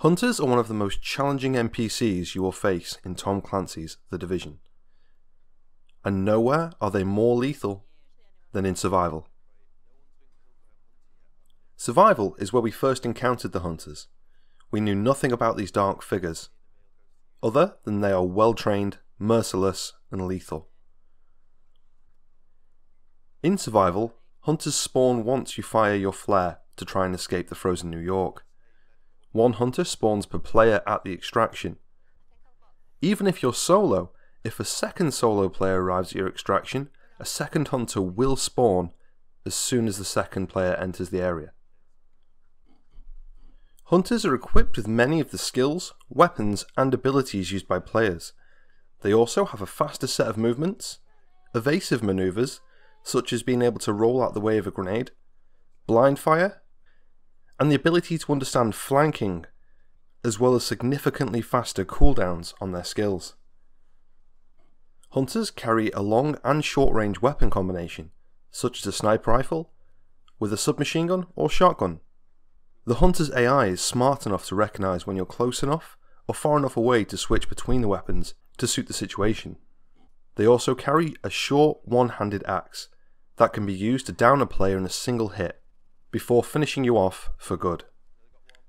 Hunters are one of the most challenging NPCs you will face in Tom Clancy's The Division. And nowhere are they more lethal than in survival. Survival is where we first encountered the Hunters. We knew nothing about these dark figures, other than they are well trained, merciless and lethal. In survival, Hunters spawn once you fire your flare to try and escape the frozen New York. One hunter spawns per player at the extraction. Even if you're solo, if a second solo player arrives at your extraction, a second hunter will spawn as soon as the second player enters the area. Hunters are equipped with many of the skills, weapons and abilities used by players. They also have a faster set of movements, evasive maneuvers such as being able to roll out the way of a grenade, blind fire, and the ability to understand flanking, as well as significantly faster cooldowns on their skills. Hunters carry a long and short range weapon combination, such as a sniper rifle, with a submachine gun or shotgun. The Hunter's AI is smart enough to recognise when you're close enough or far enough away to switch between the weapons to suit the situation. They also carry a short one-handed axe that can be used to down a player in a single hit, before finishing you off for good.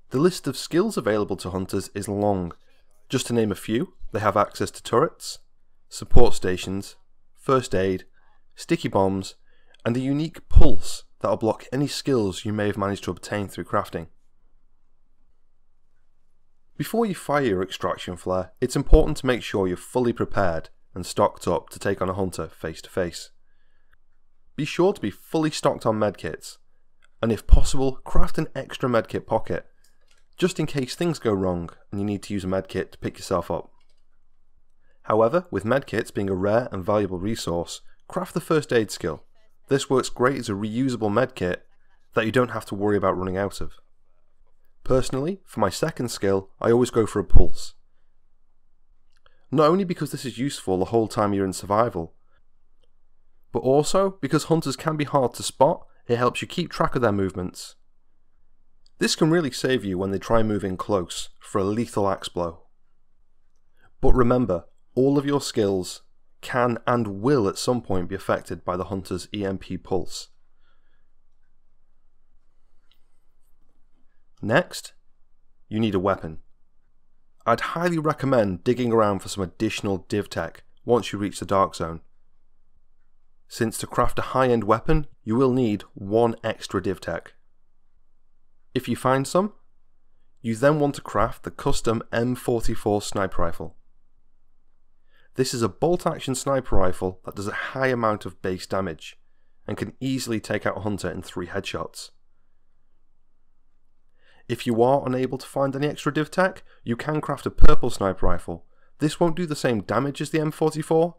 The list of skills available to Hunters is long. Just to name a few, they have access to turrets, support stations, first aid, sticky bombs, and a unique pulse that will block any skills you may have managed to obtain through crafting. Before you fire your extraction flare, it's important to make sure you're fully prepared and stocked up to take on a hunter face to face. Be sure to be fully stocked on medkits, and if possible, craft an extra medkit pocket, just in case things go wrong and you need to use a medkit to pick yourself up. However, with medkits being a rare and valuable resource, craft the first aid skill. This works great as a reusable medkit that you don't have to worry about running out of. Personally, for my second skill, I always go for a pulse. Not only because this is useful the whole time you're in survival, but also because hunters can be hard to spot. It helps you keep track of their movements. This can really save you when they try and move in close for a lethal axe blow. But remember, all of your skills can and will at some point be affected by the hunter's EMP pulse. Next, you need a weapon. I'd highly recommend digging around for some additional div tech once you reach the dark zone, since to craft a high-end weapon you will need one extra div tech. If you find some, you then want to craft the custom M44 sniper rifle. This is a bolt-action sniper rifle that does a high amount of base damage and can easily take out a hunter in 3 headshots. If you are unable to find any extra div tech, you can craft a purple sniper rifle. This won't do the same damage as the M44,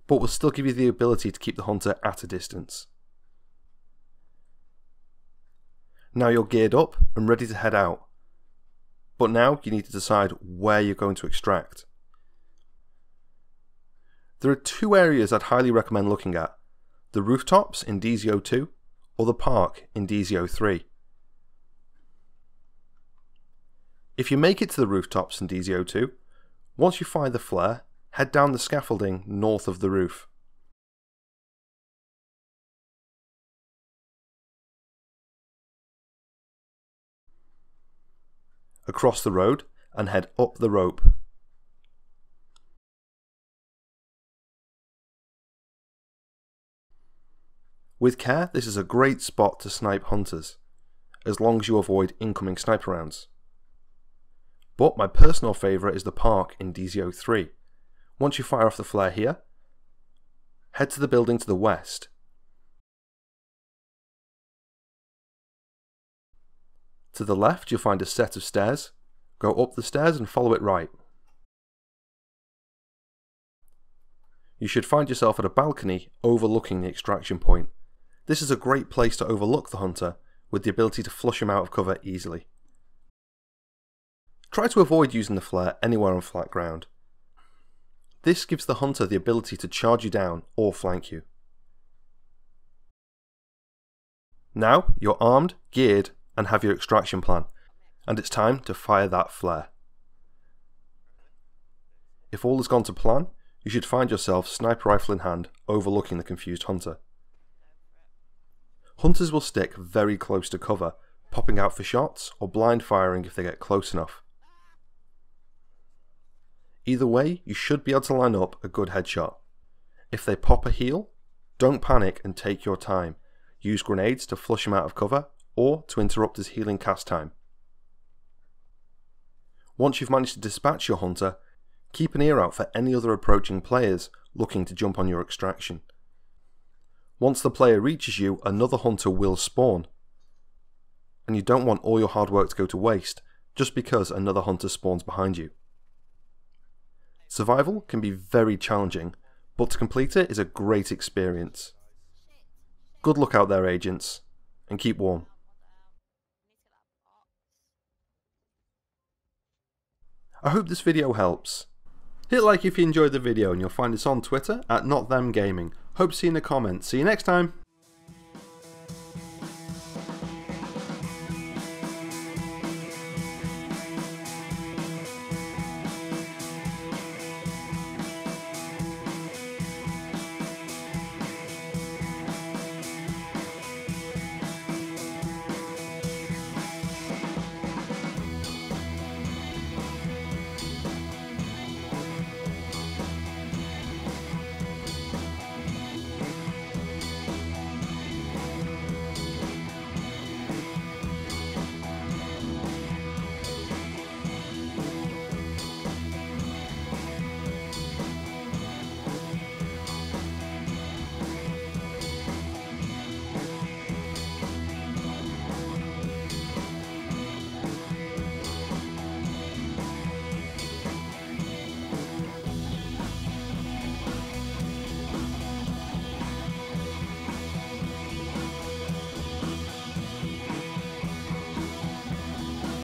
but will still give you the ability to keep the hunter at a distance. Now you're geared up and ready to head out, but now you need to decide where you're going to extract. There are 2 areas I'd highly recommend looking at: the rooftops in DZ02 or the park in DZ03. If you make it to the rooftops in DZ02, once you fire the flare, head down the scaffolding north of the roof. Across the road and head up the rope. With care, this is a great spot to snipe hunters, as long as you avoid incoming sniper rounds. But my personal favourite is the park in DZ03. Once you fire off the flare here, head to the building to the west. To the left you'll find a set of stairs. Go up the stairs and follow it right. You should find yourself at a balcony overlooking the extraction point. This is a great place to overlook the hunter, with the ability to flush him out of cover easily. Try to avoid using the flare anywhere on flat ground. This gives the hunter the ability to charge you down or flank you. Now you're armed, geared, and have your extraction plan. and it's time to fire that flare. If all has gone to plan, you should find yourself sniper rifle in hand overlooking the confused hunter. Hunters will stick very close to cover, popping out for shots or blind firing if they get close enough. Either way, you should be able to line up a good headshot. If they pop a heal, don't panic and take your time. Use grenades to flush him out of cover or to interrupt his healing cast time. Once you've managed to dispatch your hunter, keep an ear out for any other approaching players looking to jump on your extraction. Once the player reaches you, another hunter will spawn, and you don't want all your hard work to go to waste just because another hunter spawns behind you. Survival can be very challenging, but to complete it is a great experience. Good luck out there, agents, and keep warm. I hope this video helps. Hit like if you enjoyed the video, and you'll find us on Twitter at NotThemGaming. Hope to see you in the comments. See you next time!